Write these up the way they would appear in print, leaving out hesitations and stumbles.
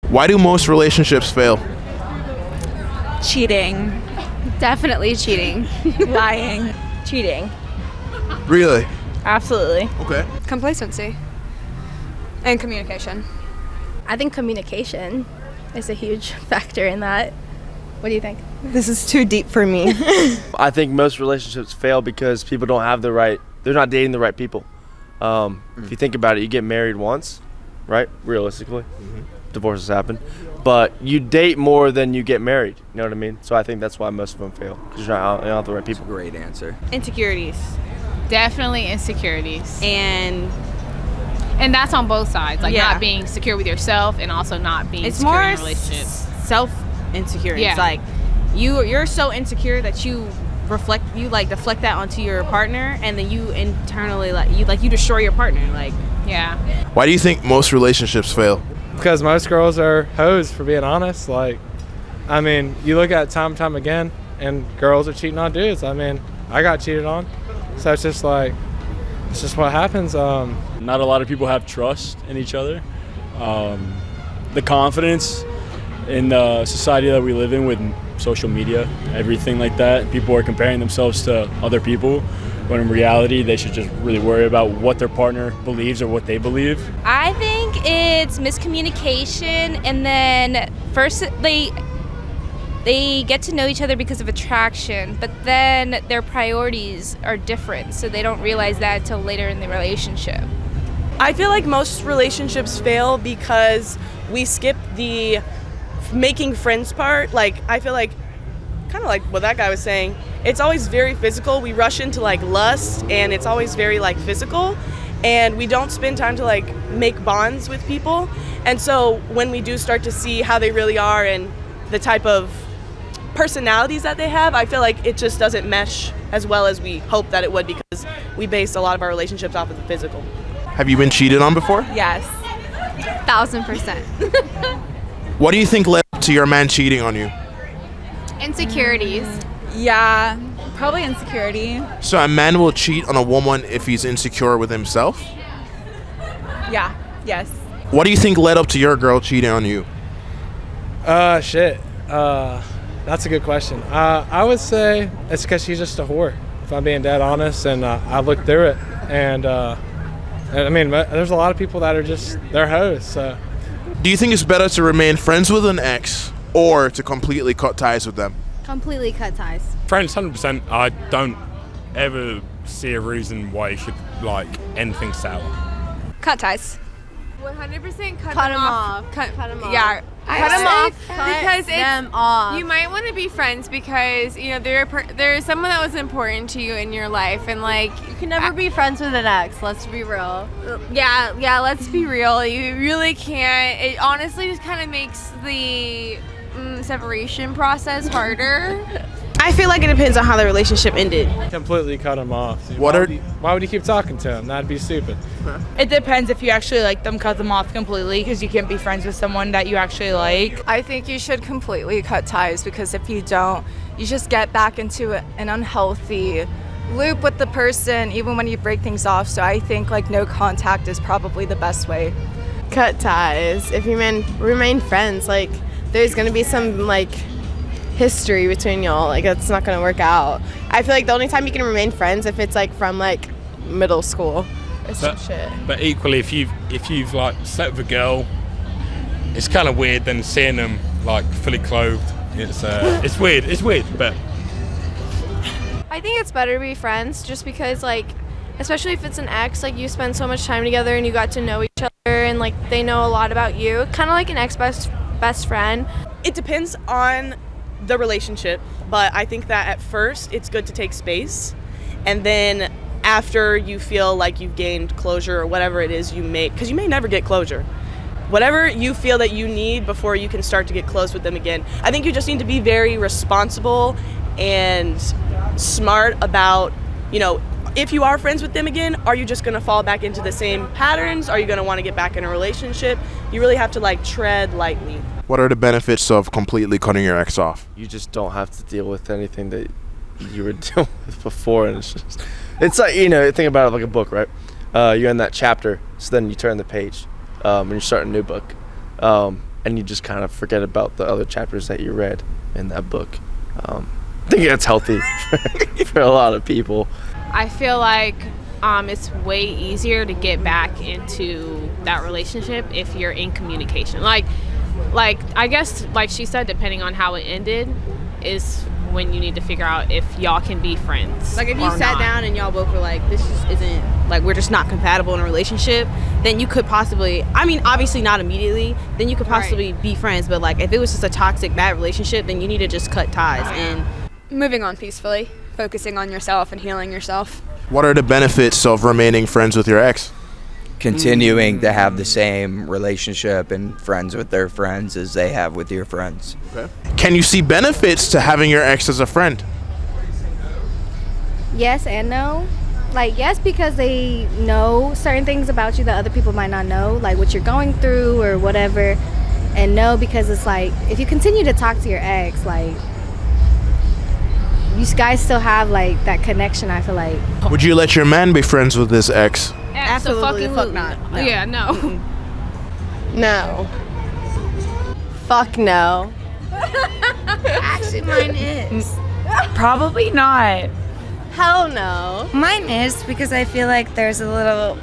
Why do most relationships fail? Cheating. Definitely cheating. Lying. Cheating. Really? Absolutely. Okay. Complacency. And communication. I think communication is a huge factor in that. What do you think? This is too deep for me. I think most relationships fail because people don't have they're not dating the right people. If you think about it, you get married once, right? Realistically. Divorces happen. But you date more than you get married. You know what I mean? So I think that's why most of them fail, because you're not out the right people. Great answer. Insecurities. Definitely insecurities. And that's on both sides. Like Yeah. not being secure with yourself and also not being it's secure more in a relationship. self-insecurity. Yeah. It's like you're so insecure that you deflect that onto your partner, and then you internally you destroy your partner. Like, Yeah. Why do you think most relationships fail? Because most girls are hoes, for being honest. Like, I mean, you look at it time and time again, and girls are cheating on dudes. I mean, I got cheated on. So it's just what happens. Not a lot of people have trust in each other. The confidence in the society that we live in with social media, everything like that, people are comparing themselves to other people, when in reality they should just really worry about what their partner believes or what they believe. I think it's miscommunication, and then first they get to know each other because of attraction, but then their priorities are different, so they don't realize that until later in the relationship. I feel like most relationships fail because we skip the making friends part. Like, I feel like, kind of like what that guy was saying, it's always very physical. We rush into like lust, and it's always very like physical, and we don't spend time to like make bonds with people. And so when we do start to see how they really are and the type of personalities that they have, I feel like it just doesn't mesh as well as we hope that it would, because we base a lot of our relationships off of the physical. Have you been cheated on before? Yes. 1000%. What do you think led up to your man cheating on you? Insecurities. Yeah. Probably insecurity. So a man will cheat on a woman if he's insecure with himself? Yeah. Yes. What do you think led up to your girl cheating on you? Shit. That's a good question. I would say it's because she's just a whore, if I'm being dead honest, and I looked through it, and I mean, there's a lot of people that are they're hoes, so. Do you think it's better to remain friends with an ex or to completely cut ties with them? Completely cut ties. Friends, 100%. I don't ever see a reason why you should end things out. Cut ties. 100% cut Cut them them off. off. Cut them off. Yeah. Cut them off because them off. you might want to be friends because there's someone that was important to you in your life, and You can never be friends with an ex, let's be real. yeah, let's be real, you really can't. It honestly just kind of makes the separation process harder. I feel like it depends on how the relationship ended. Completely cut him off. Dude. What Why would you keep talking to him? That'd be stupid. It depends if you actually like them, cut them off completely, because you can't be friends with someone that you actually like. I think you should completely cut ties, because if you don't, you just get back into an unhealthy loop with the person even when you break things off. So I think no contact is probably the best way. Cut ties. If you remain friends, there's gonna be some history between y'all. That's not gonna work out. I feel like the only time you can remain friends if it's from middle school or some shit. But equally, if you've slept with a girl, it's kind of weird then seeing them fully clothed. It's weird, but I think it's better to be friends, just because especially if it's an ex, you spend so much time together and you got to know each other, and they know a lot about you, kind of like an ex best friend. It depends on the relationship, but I think that at first it's good to take space, and then after you feel like you've gained closure or whatever it is because you may never get closure, whatever you feel that you need before you can start to get close with them again. I think you just need to be very responsible and smart about, if you are friends with them again, are you just going to fall back into the same patterns? Are you going to want to get back in a relationship? You really have to tread lightly. What are the benefits of completely cutting your ex off? You just don't have to deal with anything that you were dealing with before, and it's like, think about it like a book, right? You're in that chapter, so then you turn the page, and you start a new book. and you just kind of forget about the other chapters that you read in that book. I think that's healthy for a lot of people. I feel like it's way easier to get back into that relationship if you're in communication. Like I guess, like she said, depending on how it ended is when you need to figure out if y'all can be friends. Like if you sat down and y'all both were like, this just isn't, like we're just not compatible in a relationship, then you could possibly, I mean obviously not immediately, then you could possibly be friends, but like if it was just a toxic bad relationship, then you need to just cut ties and moving on peacefully, focusing on yourself and healing yourself. What are the benefits of remaining friends with your ex? Continuing to have the same relationship and friends with their friends as they have with your friends. Okay. Can you see benefits to having your ex as a friend? Yes and no. Like, yes, because they know certain things about you that other people might not know, like what you're going through or whatever. And no, because it's like, if you continue to talk to your ex, like, you guys still have like that connection, I feel like. Would you let your man be friends with his ex? absolutely the fuck not. No. Yeah, no. No. Fuck no. Actually, mine is. Probably not. Hell no. Mine is because I feel like there's a little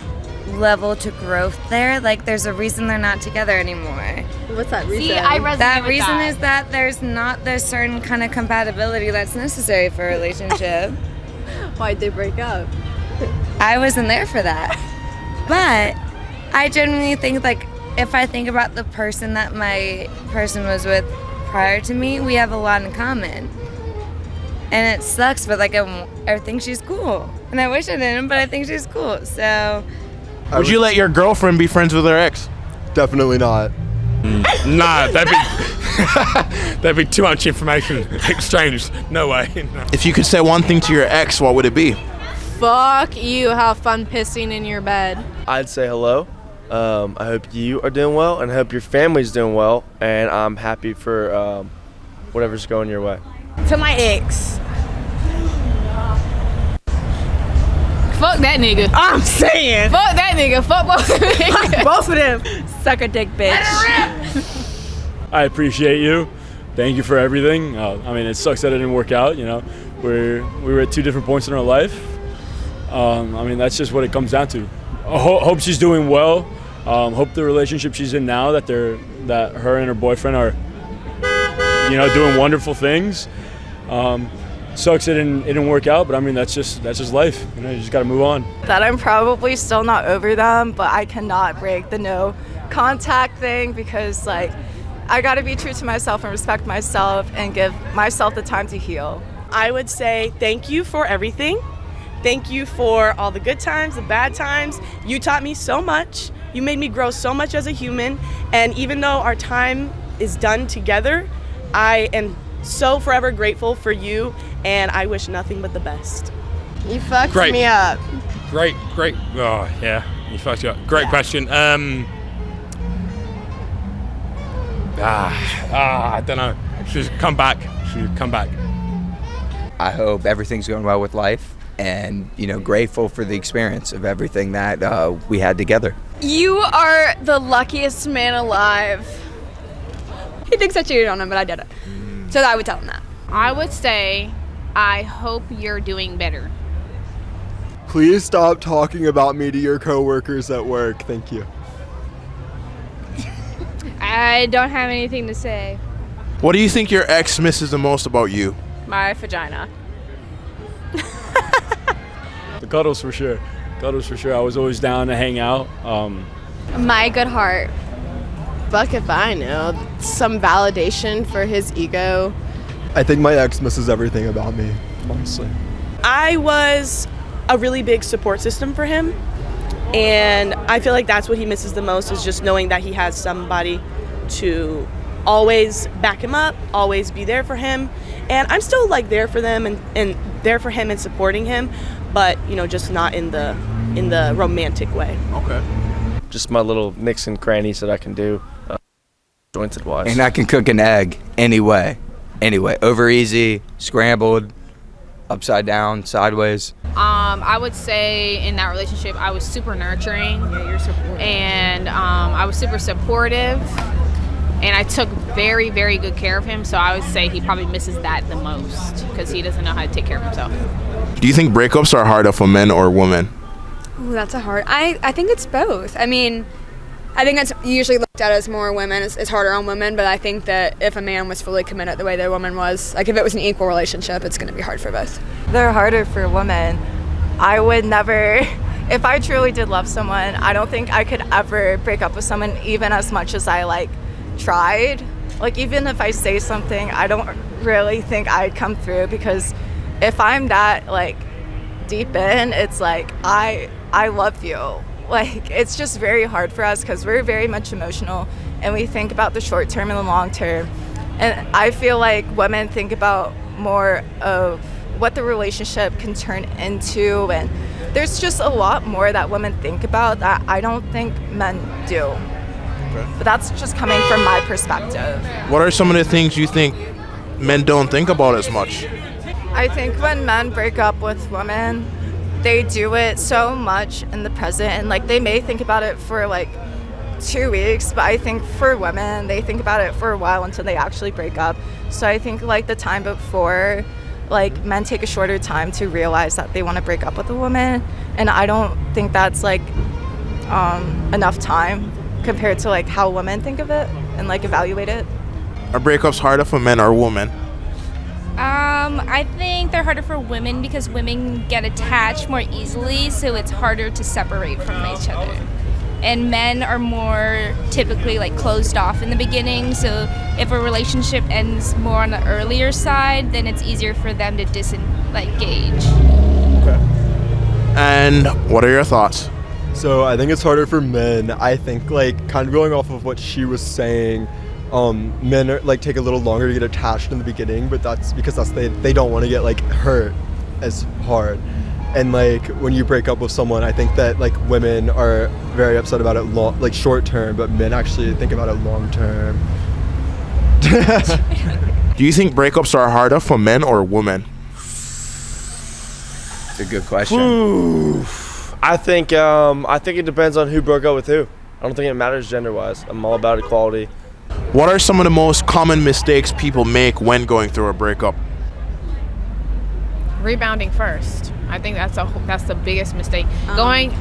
level to growth there. Like there's a reason they're not together anymore. What's that reason? See, I resonate that reason is that there's not this certain kind of compatibility that's necessary for a relationship. Why'd they break up? I wasn't there for that. But I genuinely think, like, if I think about the person that my person was with prior to me, we have a lot in common. And it sucks, but like I think she's cool. And I wish I didn't, but I think she's cool. So Would you let your girlfriend be friends with her ex? Definitely not. Nah, that'd be too much information exchanged. No way. No. If you could say one thing to your ex, what would it be? Fuck you, have fun pissing in your bed. I'd say hello. I hope you are doing well, and I hope your family's doing well, and I'm happy for whatever's going your way. To my ex. Fuck that nigga. I'm saying. Fuck that nigga. Fuck both of them. Both of them. Suck a dick, bitch. I appreciate you. Thank you for everything. I mean, it sucks that it didn't work out. You know, we were at two different points in our life. I mean, that's just what it comes down to. I hope she's doing well. Hope the relationship she's in now, that her and her boyfriend are, you know, doing wonderful things. Sucks it didn't work out, but I mean that's just life. You know, you just got to move on. That I'm probably still not over them, but I cannot break the no contact thing because like I got to be true to myself and respect myself and give myself the time to heal. I would say thank you for everything. Thank you for all the good times, the bad times. You taught me so much. You made me grow so much as a human. And even though our time is done together, I am so forever grateful for you, and I wish nothing but the best. You fucked me up. Great. Oh, yeah, you fucked you up. Great question. I don't know. She's come back. I hope everything's going well with life and, you know, grateful for the experience of everything that we had together. You are the luckiest man alive. He thinks I cheated on him, but I did it. So I would tell him that. I would say, I hope you're doing better. Please stop talking about me to your coworkers at work. Thank you. I don't have anything to say. What do you think your ex misses the most about you? My vagina. The cuddles for sure. I was always down to hang out. My good heart. Fuck if I know. Some validation for his ego. I think my ex misses everything about me, honestly. I was a really big support system for him, and I feel like that's what he misses the most, is just knowing that he has somebody to always back him up, always be there for him. And I'm still like there for them and there for him and supporting him, but you know, just not in the romantic way. Okay. Just my little nicks and crannies that I can do, jointed wise. And I can cook an egg anyway, over easy, scrambled, upside down, sideways. I would say in that relationship, I was super nurturing. Yeah, you're supportive. And I was super supportive. and I took very, very good care of him. So I would say he probably misses that the most because he doesn't know how to take care of himself. Do you think breakups are harder for men or women? Ooh, that's a hard. I think it's both. I mean, I think it's usually looked at as more women. It's harder on women, but I think that if a man was fully committed the way the woman was, like if it was an equal relationship, it's going to be hard for both. They're harder for women. I would never, if I truly did love someone, I don't think I could ever break up with someone even as much as I like tried. Like even if I say something, I don't really think I'd come through, because if I'm that like deep in, it's like I love you. Like it's just very hard for us because we're very much emotional and we think about the short term and the long term. And I feel like women think about more of what the relationship can turn into, and there's just a lot more that women think about that I don't think men do. Okay. But that's just coming from my perspective. What are some of the things you think men don't think about as much? I think when men break up with women, they do it so much in the present, and like they may think about it for like 2 weeks, but I think for women, they think about it for a while until they actually break up. So I think like the time before, like men take a shorter time to realize that they want to break up with a woman, and I don't think that's like enough time compared to like how women think of it and like evaluate it. Are breakups harder for men or women? I think they're harder for women because women get attached more easily, so it's harder to separate from each other. And men are more typically like closed off in the beginning, so if a relationship ends more on the earlier side, then it's easier for them to disengage. Okay. And what are your thoughts? So I think it's harder for men. I think like kind of going off of what she was saying, men are, like take a little longer to get attached in the beginning, but that's because they don't want to get like hurt as hard. And like when you break up with someone, I think that like women are very upset about it like short term, but men actually think about it long term. Do you think breakups are harder for men or women? It's a good question. Ooh, I think it depends on who broke up with who. I don't think it matters gender wise. I'm all about equality. What are some of the most common mistakes people make when going through a breakup? Rebounding first. I think that's the biggest mistake. Getting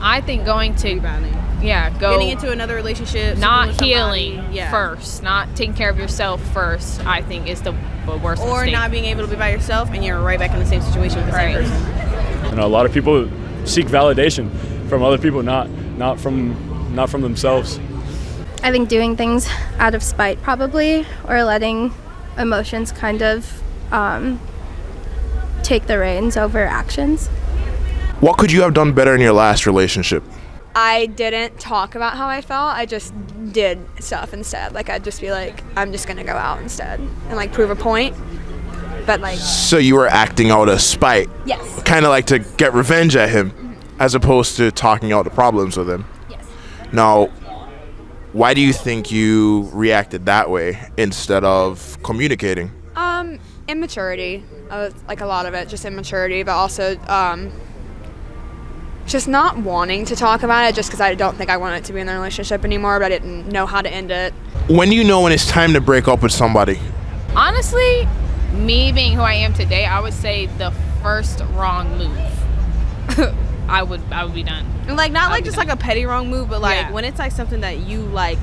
into another relationship, not healing yeah. first, not taking care of yourself first, I think is the worst or mistake. not being able to be by yourself and you're right back in the same situation with the same person. You know, a lot of people seek validation from other people, not from themselves. I think doing things out of spite probably, or letting emotions kind of take the reins over actions. What could you have done better in your last relationship? I didn't talk about how I felt. I just did stuff instead. Like I'd just be like, I'm just gonna go out instead and like prove a point. But like. So you were acting out of spite. Yes. Kind of like to get revenge at him, as opposed to talking out the problems with him. Yes. Now, why do you think you reacted that way instead of communicating? Immaturity. Like a lot of it, just immaturity, but also just not wanting to talk about it just because I don't think I wanted to be in the relationship anymore, but I didn't know how to end it. When do you know when it's time to break up with somebody? Honestly, me being who I am today, I would say the first wrong move. I would be done. And like not like just like a petty wrong move, but like when it's like something that you like,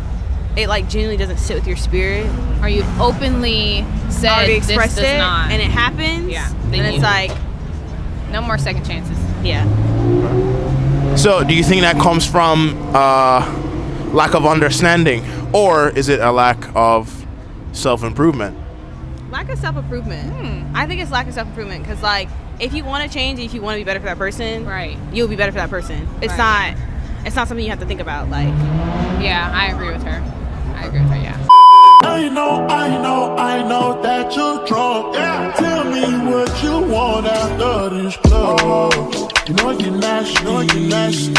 it like genuinely doesn't sit with your spirit, or you openly said already this expressed does it, not, and it happens. Yeah, then it's like no more second chances. Yeah. So, do you think that comes from lack of understanding, or is it a lack of self-improvement? Lack of self-improvement. I think it's lack of self-improvement because like if you want to change, if you want to be better for that person, right, you'll be better for that person. It's right. It's not something you have to think about. Like, yeah, I agree with her. Yeah. I know that you're drunk. Yeah. Tell me what you want after this club. You know you're nasty.